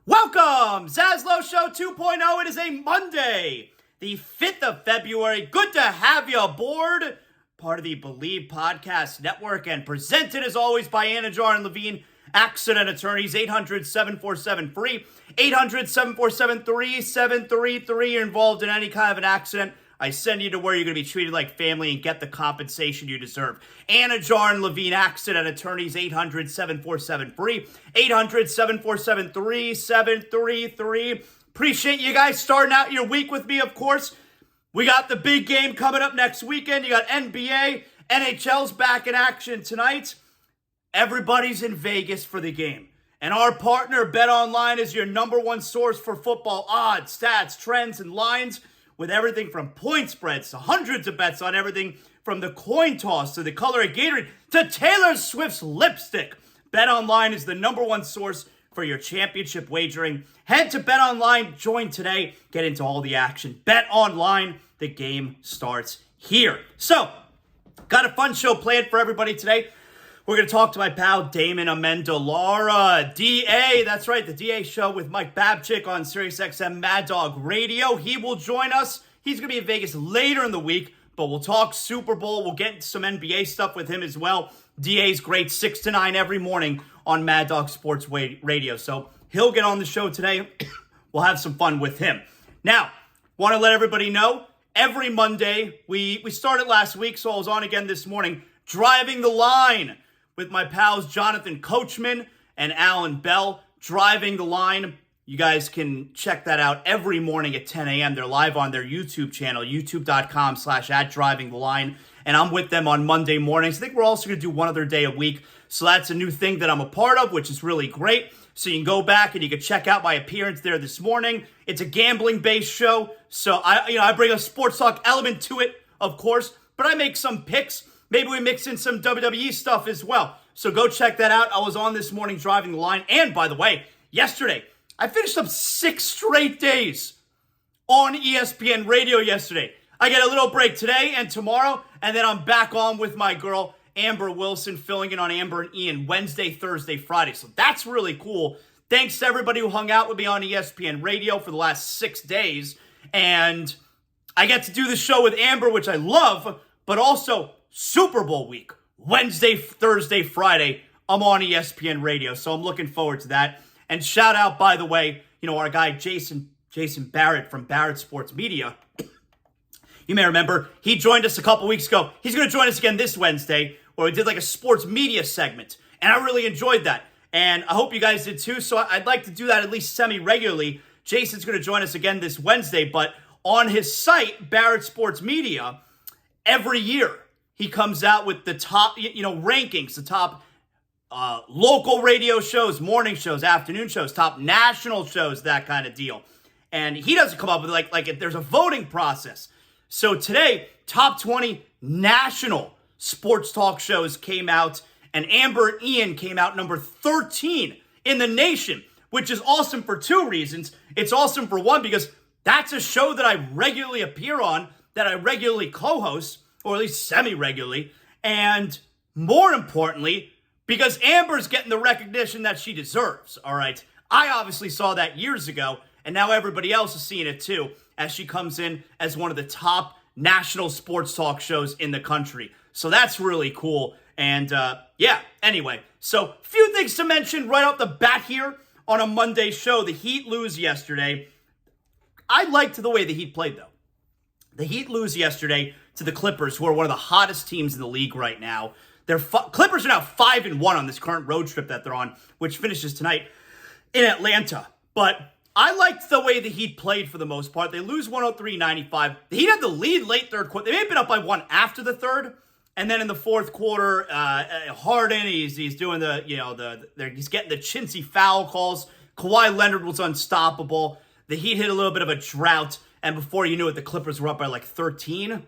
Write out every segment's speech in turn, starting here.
Welcome, ZASLOW Show 2.0. It is a Monday, the 5th of February. Good to have you aboard. Part of the Believe Podcast Network and presented as always by Anidjar and Levine, accident attorneys, 800-747-FREE, 800-747-3733. You're involved in any kind of an accident, I send you to where you're going to be treated like family and get the compensation you deserve. Anidjar and Levine, accident attorneys, 800-747-FREE, 800-747-3733. Appreciate you guys starting out your week with me, of course. We got the big game coming up next weekend. You got NBA, NHL's back in action tonight. Everybody's in Vegas for the game. And our partner, BetOnline, is your number one source for football odds, stats, trends, and lines, with everything from point spreads to hundreds of bets on everything from the coin toss to the color of Gatorade to Taylor Swift's lipstick. BetOnline is the number one source for your championship wagering. Head to BetOnline, join today, get into all the action. BetOnline, the game starts here. So, got a fun show planned for everybody today. We're going to talk to my pal Damon Amendolara, DA. That's right, the DA show with Mike Babchick on SiriusXM Mad Dog Radio. He will join us. He's going to be in Vegas later in the week, but we'll talk Super Bowl. We'll get some NBA stuff with him as well. DA's great, 6 to 9 every morning on Mad Dog Sports Radio. So he'll get on the show today. We'll have some fun with him. Now, want to let everybody know, every Monday, we started last week, so I was on again this morning, Driving the Line with my pals Jonathan Coachman and Alan Bell, Driving the Line. You guys can check that out every morning at 10 a.m. They're live on their YouTube channel, youtube.com/@drivingtheline. And I'm with them on Monday mornings. I think we're also going to do one other day a week. So that's a new thing that I'm a part of, which is really great. So you can go back and you can check out my appearance there this morning. It's a gambling-based show. So I bring a sports talk element to it, of course. But I make some picks. Maybe we mix in some WWE stuff as well. So go check that out. I was on this morning Driving the Line. And by the way, yesterday, I finished up 6 straight days on ESPN Radio yesterday. I get a little break today and tomorrow, and then I'm back on with my girl, Amber Wilson, filling in on Amber and Ian Wednesday, Thursday, Friday. So that's really cool. Thanks to everybody who hung out with me on ESPN Radio for the last 6 days. And I get to do the show with Amber, which I love, but also Super Bowl week, Wednesday, Thursday, Friday, I'm on ESPN Radio, so I'm looking forward to that. And shout out, by the way, our guy Jason Barrett from Barrett Sports Media. You may remember, he joined us a couple weeks ago. He's going to join us again this Wednesday, where we did like a sports media segment, and I really enjoyed that. And I hope you guys did too, so I'd like to do that at least semi-regularly. Jason's going to join us again this Wednesday, but on his site, Barrett Sports Media, every year, he comes out with the top, rankings, the top local radio shows, morning shows, afternoon shows, top national shows, that kind of deal. And he doesn't come up with like if there's a voting process. So today, top 20 national sports talk shows came out, and Amber and Ian came out number 13 in the nation, which is awesome for 2 reasons. It's awesome for one, because that's a show that I regularly appear on, that I regularly co-host, or at least semi-regularly, and more importantly, because Amber's getting the recognition that she deserves, all right? I obviously saw that years ago, and now everybody else is seeing it too, as she comes in as one of the top national sports talk shows in the country. So that's really cool, and anyway, so few things to mention right off the bat here on a Monday show. The Heat lose yesterday. I liked the way the Heat played, though. The Heat lose yesterday to the Clippers, who are one of the hottest teams in the league right now. Clippers are now 5-1 on this current road trip that they're on, which finishes tonight in Atlanta. But I liked the way the Heat played for the most part. They lose 103-95. The Heat had the lead late third quarter. They may have been up by 1 after the third. And then in the fourth quarter, Harden, he's doing he's getting the chintzy foul calls. Kawhi Leonard was unstoppable. The Heat hit a little bit of a drought. And before you knew it, the Clippers were up by like 13.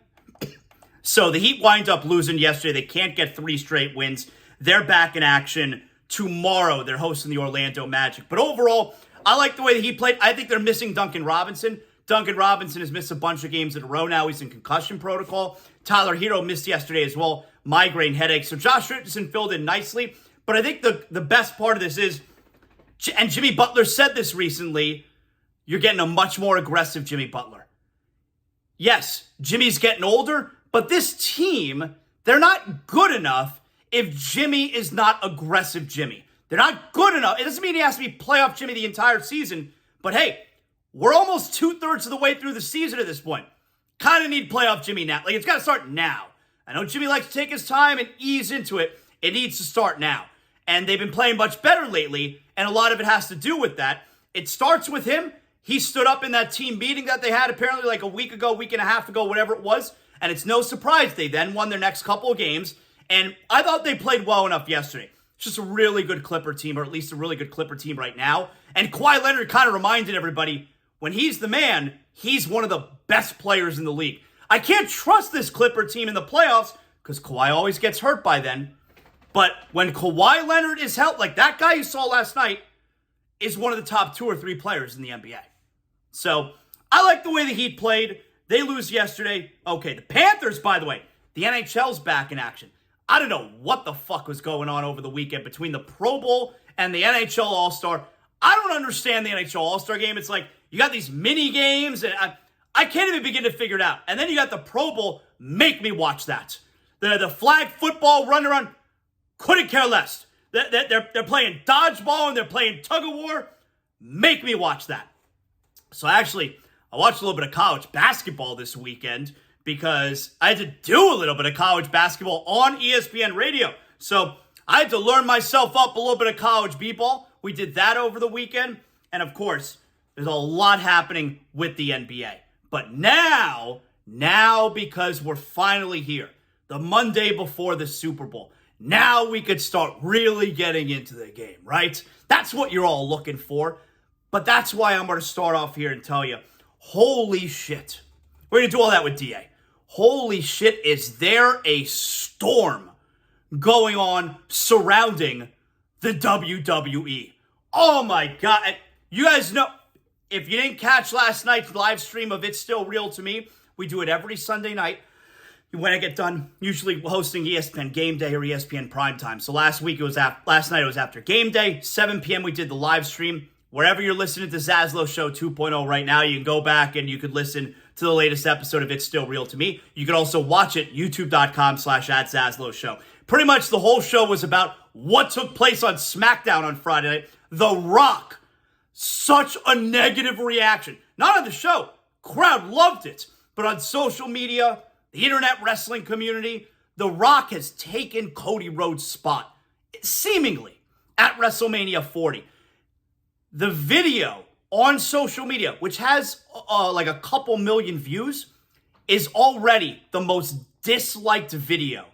So the Heat wind up losing yesterday. They can't get 3 straight wins. They're back in action tomorrow. They're hosting the Orlando Magic. But overall, I like the way the Heat played. I think they're missing Duncan Robinson. Duncan Robinson has missed a bunch of games in a row now. He's in concussion protocol. Tyler Hero missed yesterday as well. Migraine headache. So Josh Richardson filled in nicely. But I think the best part of this is And Jimmy Butler said this recently, you're getting a much more aggressive Jimmy Butler. Yes, Jimmy's getting older, but this team, they're not good enough if Jimmy is not aggressive Jimmy. They're not good enough. It doesn't mean he has to be playoff Jimmy the entire season, but hey, we're almost 2/3 of the way through the season at this point. Kind of need playoff Jimmy now. Like, it's got to start now. I know Jimmy likes to take his time and ease into it. It needs to start now. And they've been playing much better lately, and a lot of it has to do with that. It starts with him. He stood up in that team meeting that they had apparently like a week ago, week and a half ago, whatever it was. And it's no surprise they then won their next couple of games. And I thought they played well enough yesterday. It's just a really good Clipper team, or at least a really good Clipper team right now. And Kawhi Leonard kind of reminded everybody, when he's the man, he's one of the best players in the league. I can't trust this Clipper team in the playoffs because Kawhi always gets hurt by then. But when Kawhi Leonard is healthy, like that guy you saw last night, is one of the top 2 or 3 players in the NBA. So I like the way the Heat played. They lose yesterday. Okay, the Panthers, by the way, the NHL's back in action. I don't know what the fuck was going on over the weekend between the Pro Bowl and the NHL All-Star. I don't understand the NHL All-Star game. It's like you got these mini games, and I can't even begin to figure it out. And then you got the Pro Bowl. Make me watch that. The flag football run around. Couldn't care less. They're playing dodgeball and they're playing tug of war. Make me watch that. So actually, I watched a little bit of college basketball this weekend because I had to do a little bit of college basketball on ESPN radio. So I had to learn myself up a little bit of college b-ball. We did that over the weekend. And of course, there's a lot happening with the NBA. But now because we're finally here, the Monday before the Super Bowl, now we could start really getting into the game, right? That's what you're all looking for. But that's why I'm going to start off here and tell you, holy shit. We're going to do all that with DA. Holy shit, is there a storm going on surrounding the WWE? Oh my God. You guys know, if you didn't catch last night's live stream of It's Still Real to Me, we do it every Sunday night. When I get done, usually hosting ESPN Game Day or ESPN Primetime. So last night it was after Game Day, 7 p.m. we did the live stream. Wherever you're listening to ZASLOW Show 2.0 right now, you can go back and you could listen to the latest episode of It's Still Real to Me. You can also watch it, youtube.com/@ZASLOW Show. Pretty much the whole show was about what took place on SmackDown on Friday night. The Rock. Such a negative reaction. Not on the show. Crowd loved it. But on social media, the internet wrestling community, The Rock has taken Cody Rhodes' spot, seemingly, at WrestleMania 40. The video on social media, which has like a couple million views, is already the most disliked video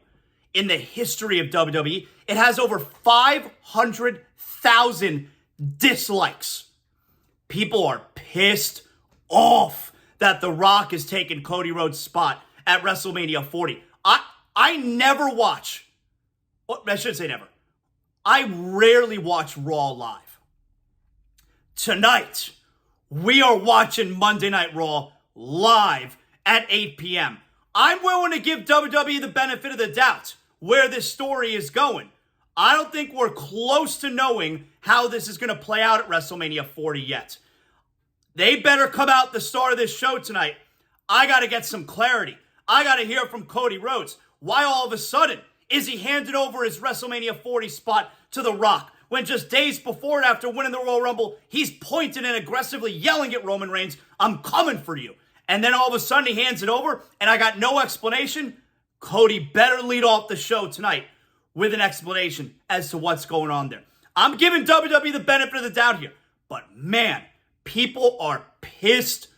in the history of WWE. It has over 500,000 dislikes. People are pissed off that The Rock has taken Cody Rhodes' spot at WrestleMania 40. I never watch, I should say never. I rarely watch Raw live. Tonight, we are watching Monday Night Raw live at 8 p.m. I'm willing to give WWE the benefit of the doubt where this story is going. I don't think we're close to knowing how this is going to play out at WrestleMania 40 yet. They better come out the start of this show tonight. I got to get some clarity. I got to hear from Cody Rhodes. Why all of a sudden is he handed over his WrestleMania 40 spot to The Rock when just days before and after winning the Royal Rumble, he's pointing and aggressively yelling at Roman Reigns, "I'm coming for you." And then all of a sudden he hands it over and I got no explanation? Cody better lead off the show tonight with an explanation as to what's going on there. I'm giving WWE the benefit of the doubt here. But man, people are pissed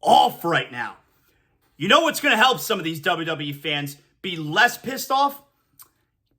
off right now. You know what's going to help some of these WWE fans be less pissed off?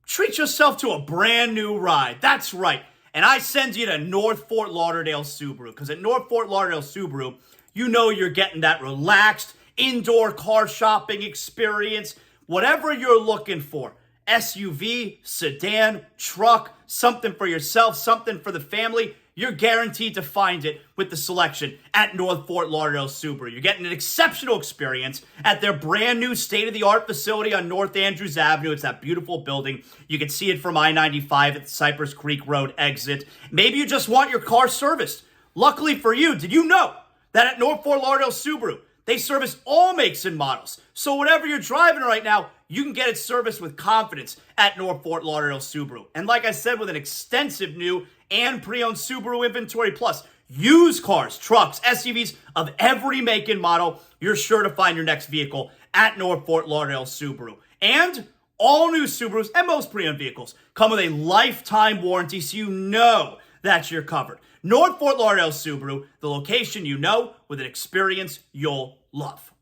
Treat yourself to a brand new ride. That's right. And I send you to North Fort Lauderdale Subaru. Because at North Fort Lauderdale Subaru, you know you're getting that relaxed indoor car shopping experience. Whatever you're looking for. SUV, sedan, truck, something for yourself, something for the family. you're guaranteed to find it with the selection at North Fort Lauderdale Subaru. You're getting an exceptional experience at their brand new state-of-the-art facility on North Andrews Avenue. It's that beautiful building. You can see it from I-95 at the Cypress Creek Road exit. Maybe you just want your car serviced. Luckily for you, did you know that at North Fort Lauderdale Subaru, they service all makes and models? So whatever you're driving right now, you can get it serviced with confidence at North Fort Lauderdale Subaru. And like I said, with an extensive new and pre-owned Subaru inventory, plus used cars, trucks, SUVs of every make and model, you're sure to find your next vehicle at North Fort Lauderdale Subaru. And all new Subarus and most pre-owned vehicles come with a lifetime warranty, so you know that you're covered. North Fort Lauderdale Subaru, the location you know with an experience you'll love.